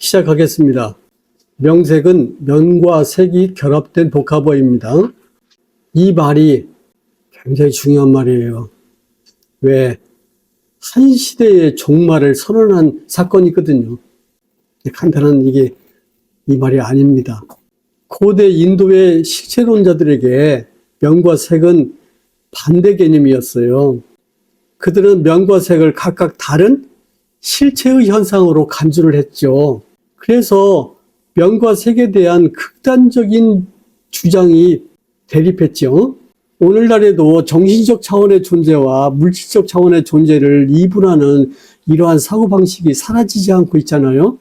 시작하겠습니다. 명색은 면과 색이 결합된 복합어입니다. 이 말이 굉장히 중요한 말이에요. 왜? 한 시대의 종말을 선언한 사건이 있거든요. 간단한 이 말이 아닙니다. 고대 인도의 실체론자들에게 면과 색은 반대 개념이었어요. 그들은 면과 색을 각각 다른 실체의 현상으로 간주를 했죠. 그래서 면과 색에 대한 극단적인 주장이 대립했죠. 오늘날에도 정신적 차원의 존재와 물질적 차원의 존재를 이분하는 이러한 사고방식이 사라지지 않고 있잖아요.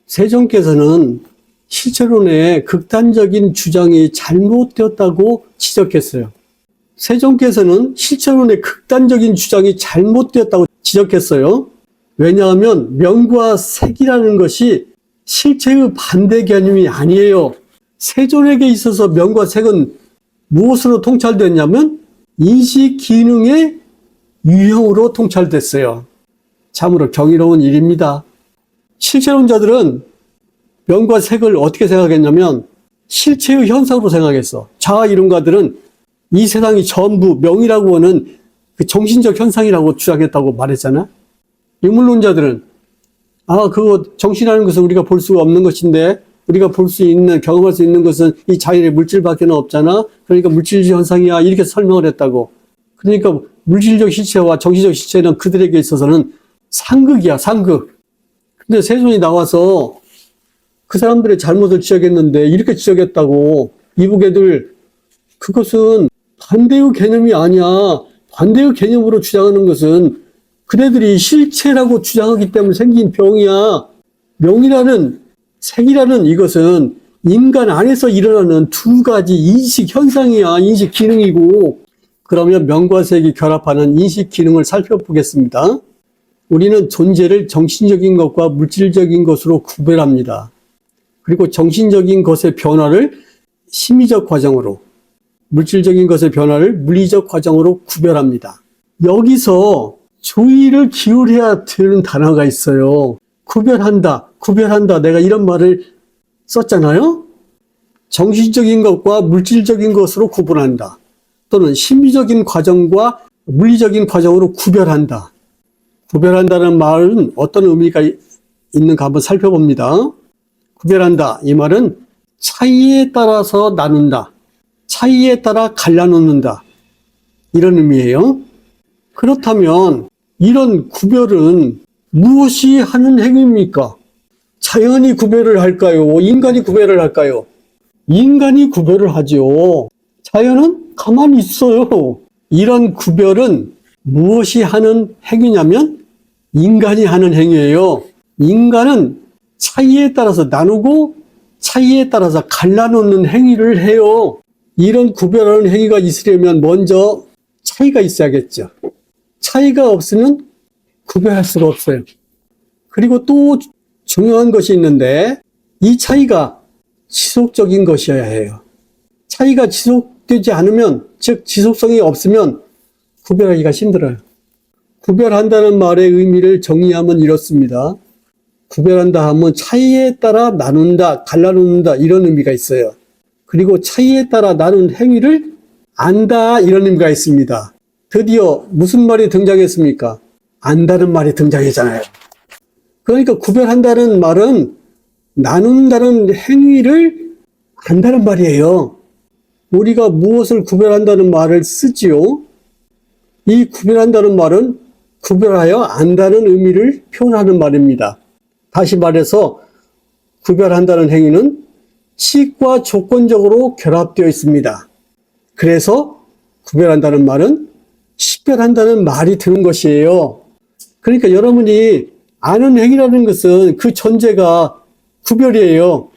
세종께서는 실체론의 극단적인 주장이 잘못되었다고 지적했어요. 세종께서는 실체론의 극단적인 주장이 잘못되었다고 지적했어요. 왜냐하면 면과 색이라는 것이 실체의 반대 개념이 아니에요. 세존에게 있어서 면과 색은 무엇으로 통찰됐냐면 인식 기능의 유형으로 통찰됐어요. 참으로 경이로운 일입니다. 실체론자들은 면과 색을 어떻게 생각했냐면 실체의 현상으로 생각했어. 자아이론가들은 이 세상이 전부 명이라고 하는 그 정신적 현상이라고 주장했다고 말했잖아. 유물론자들은 그거 정신이라는 것은 우리가 볼 수가 없는 것인데 우리가 볼 수 있는, 경험할 수 있는 것은 이 자연의 물질밖에 없잖아. 그러니까 물질적 현상이야. 이렇게 설명을 했다고. 그러니까 물질적 실체와 정신적 실체는 그들에게 있어서는 상극이야, 상극. 근데 세존이 나와서 그 사람들의 잘못을 지적했는데 이렇게 지적했다고. 이북애들, 그것은 반대의 개념이 아니야. 반대의 개념으로 주장하는 것은 그네들이 실체라고 주장하기 때문에 생긴 병이야. 명이라는, 색이라는 이것은 인간 안에서 일어나는 두 가지 인식 현상이야. 인식 기능이고. 그러면 면과 색이 결합하는 인식 기능을 살펴보겠습니다. 우리는 존재를 정신적인 것과 물질적인 것으로 구별합니다. 그리고 정신적인 것의 변화를 심리적 과정으로, 물질적인 것의 변화를 물리적 과정으로 구별합니다. 여기서 주의를 기울여야 되는 단어가 있어요. 구별한다. 내가 이런 말을 썼잖아요. 정신적인 것과 물질적인 것으로 구분한다. 또는 심리적인 과정과 물리적인 과정으로 구별한다. 구별한다는 말은 어떤 의미가 있는가 한번 살펴봅니다. 구별한다. 이 말은 차이에 따라서 나눈다. 차이에 따라 갈라놓는다. 이런 의미예요. 그렇다면 이런 구별은 무엇이 하는 행위입니까? 자연이 구별을 할까요? 인간이 구별을 할까요? 인간이 구별을 하죠. 자연은 가만히 있어요. 이런 구별은 무엇이 하는 행위냐면 인간이 하는 행위예요. 인간은 차이에 따라서 나누고 차이에 따라서 갈라놓는 행위를 해요. 이런 구별하는 행위가 있으려면 먼저 차이가 있어야겠죠. 차이가 없으면 구별할 수가 없어요. 그리고 또 중요한 것이 있는데 이 차이가 지속적인 것이어야 해요. 차이가 지속되지 않으면, 즉 지속성이 없으면 구별하기가 힘들어요. 구별한다는 말의 의미를 정리하면 이렇습니다. 구별한다 하면 차이에 따라 나눈다, 갈라놓는다 이런 의미가 있어요. 그리고 차이에 따라 나눈 행위를 안다 이런 의미가 있습니다. 드디어 무슨 말이 등장했습니까? 안다는 말이 등장했잖아요. 그러니까 구별한다는 말은 나눈다는 행위를 안다는 말이에요. 우리가 무엇을 구별한다는 말을 쓰지요? 이 구별한다는 말은 구별하여 안다는 의미를 표현하는 말입니다. 다시 말해서 구별한다는 행위는 식과 조건적으로 결합되어 있습니다. 그래서 구별한다는 말은 식별한다는 말이 드는 것이에요. 그러니까 여러분이 아는 행위라는 것은 그 전제가 구별이에요.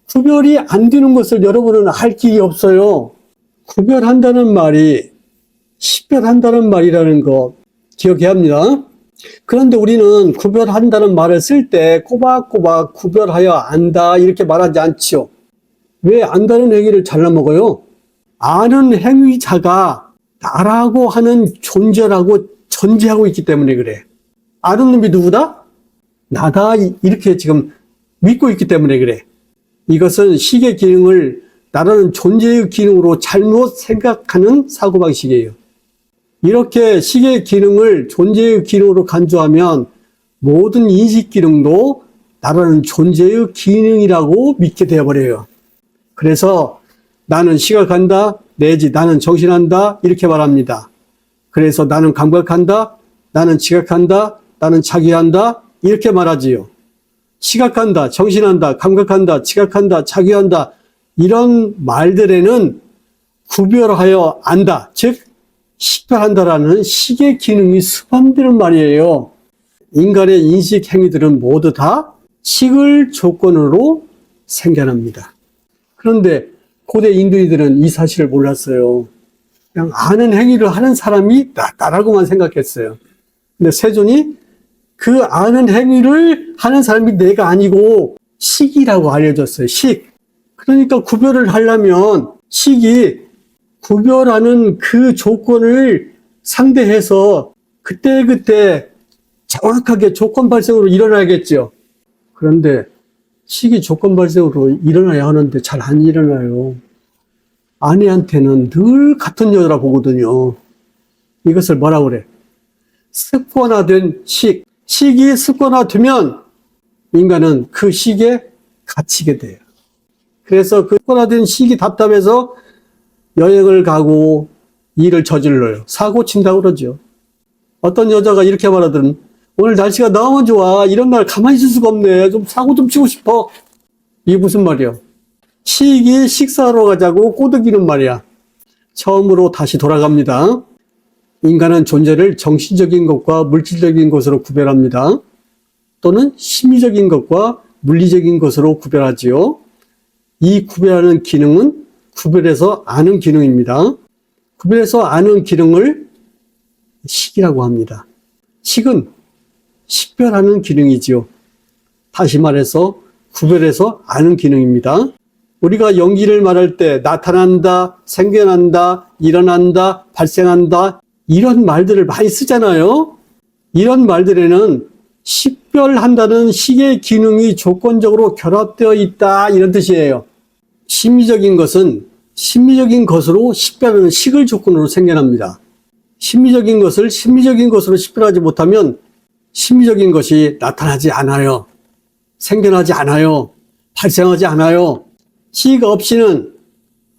구별이 안 되는 것을 여러분은 알 길이 없어요. 구별한다는 말이 식별한다는 말이라는 거 기억해야 합니다. 그런데 우리는 구별한다는 말을 쓸 때 꼬박꼬박 구별하여 안다 이렇게 말하지 않지요. 왜 안다는 행위를 잘라 먹어요? 아는 행위자가 나라고 하는 존재라고 전제하고 있기 때문에 그래. 아는 놈이 누구다? 나다. 이렇게 지금 믿고 있기 때문에 그래. 이것은 식의 기능을 나라는 존재의 기능으로 잘못 생각하는 사고방식이에요. 이렇게 식의 기능을 존재의 기능으로 간주하면 모든 인식 기능도 나라는 존재의 기능이라고 믿게 되어버려요. 그래서 나는 시각한다, 내지 나는 정신한다, 이렇게 말합니다. 그래서 나는 감각한다, 나는 지각한다, 나는 자기한다, 이렇게 말하지요. 시각한다, 정신한다, 감각한다, 지각한다, 자기한다, 이런 말들에는 구별하여 안다, 즉 식별한다라는 식의 기능이 수반되는 말이에요. 인간의 인식 행위들은 모두 다 식을 조건으로 생겨납니다. 그런데 고대 인도인들은 이 사실을 몰랐어요. 그냥 아는 행위를 하는 사람이 나라고만 생각했어요. 근데 세존이 그 아는 행위를 하는 사람이 내가 아니고 식이라고 알려줬어요. 식. 그러니까 구별을 하려면 식이 구별하는 그 조건을 상대해서 그때그때 정확하게 조건 발생으로 일어나야겠죠. 그런데 식이 조건 발생으로 일어나야 하는데 잘 안 일어나요. 아내한테는 늘 같은 여자라 보거든요. 이것을 뭐라고 그래? 습관화된 식. 식이 습관화되면 인간은 그 식에 갇히게 돼요. 그래서 그 습관화된 식이 답답해서 여행을 가고 일을 저질러요. 사고 친다고 그러죠. 어떤 여자가 이렇게 말하든 오늘 날씨가 너무 좋아. 이런 날 가만히 있을 수가 없네. 좀 사고 좀 치고 싶어. 이게 무슨 말이야? 식이 식사하러 가자고 꼬드기는 말이야. 처음으로 다시 돌아갑니다. 인간은 존재를 정신적인 것과 물질적인 것으로 구별합니다. 또는 심리적인 것과 물리적인 것으로 구별하지요. 이 구별하는 기능은 구별해서 아는 기능입니다. 구별해서 아는 기능을 식이라고 합니다. 식은 식별하는 기능이지요. 다시 말해서 구별해서 아는 기능입니다. 우리가 연기를 말할 때 나타난다, 생겨난다, 일어난다, 발생한다 이런 말들을 많이 쓰잖아요. 이런 말들에는 식별한다는 식의 기능이 조건적으로 결합되어 있다 이런 뜻이에요. 심리적인 것은 심리적인 것으로 식별하는 식을 조건으로 생겨납니다. 심리적인 것을 심리적인 것으로 식별하지 못하면 심리적인 것이 나타나지 않아요. 생겨나지 않아요. 발생하지 않아요. 식 없이는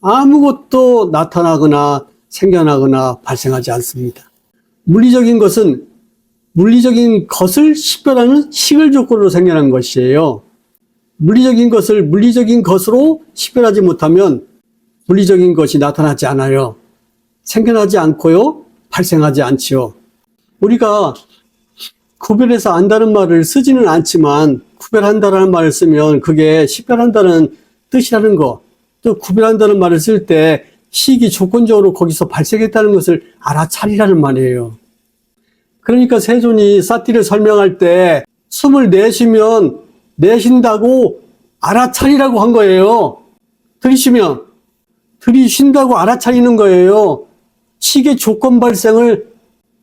아무것도 나타나거나 생겨나거나 발생하지 않습니다. 물리적인 것은 물리적인 것을 식별하는 식을 조건으로 생겨난 것이에요. 물리적인 것을 물리적인 것으로 식별하지 못하면 물리적인 것이 나타나지 않아요. 생겨나지 않고요. 발생하지 않지요. 우리가 구별해서 안다는 말을 쓰지는 않지만 구별한다는 말을 쓰면 그게 식별한다는 뜻이라는 거, 또 구별한다는 말을 쓸 때 식이 조건적으로 거기서 발생했다는 것을 알아차리라는 말이에요. 그러니까 세존이 사티를 설명할 때 숨을 내쉬면 내쉰다고 알아차리라고 한 거예요. 들이쉬면 들이쉰다고 알아차리는 거예요. 식의 조건 발생을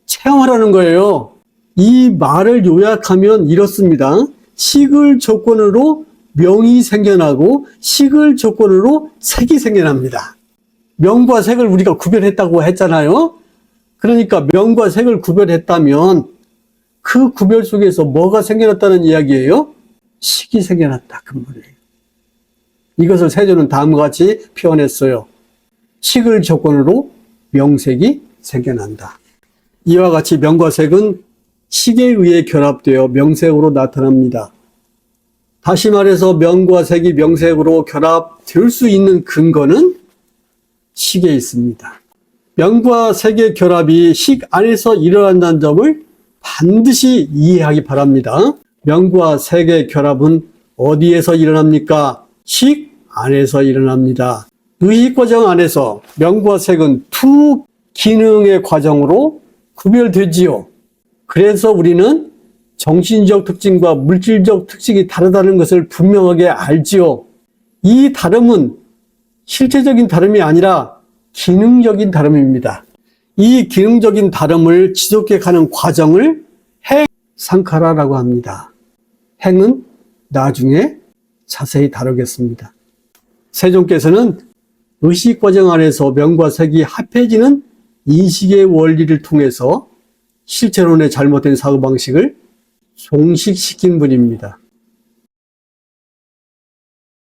체험하라는 거예요. 이 말을 요약하면 이렇습니다. 식을 조건으로 명이 생겨나고 식을 조건으로 색이 생겨납니다. 명과 색을 우리가 구별했다고 했잖아요. 그러니까 명과 색을 구별했다면 그 구별 속에서 뭐가 생겨났다는 이야기예요? 식이 생겨났다 그 말이에요. 이것을 세존은 다음과 같이 표현했어요. 식을 조건으로 명색이 생겨난다. 이와 같이 명과 색은 식에 의해 결합되어 명색으로 나타납니다. 다시 말해서 명과 색이 명색으로 결합될 수 있는 근거는 식에 있습니다. 명과 색의 결합이 식 안에서 일어난다는 점을 반드시 이해하기 바랍니다. 명과 색의 결합은 어디에서 일어납니까? 식 안에서 일어납니다. 의식 과정 안에서 명과 색은 두 기능의 과정으로 구별되지요. 그래서 우리는 정신적 특징과 물질적 특징이 다르다는 것을 분명하게 알지요. 이 다름은 실체적인 다름이 아니라 기능적인 다름입니다. 이 기능적인 다름을 지속해 가는 과정을 행 상카라라고 합니다. 행은 나중에 자세히 다루겠습니다. 세종께서는 의식 과정 안에서 명과 색이 합해지는 인식의 원리를 통해서 실체론의 잘못된 사고방식을 종식시킨 분입니다.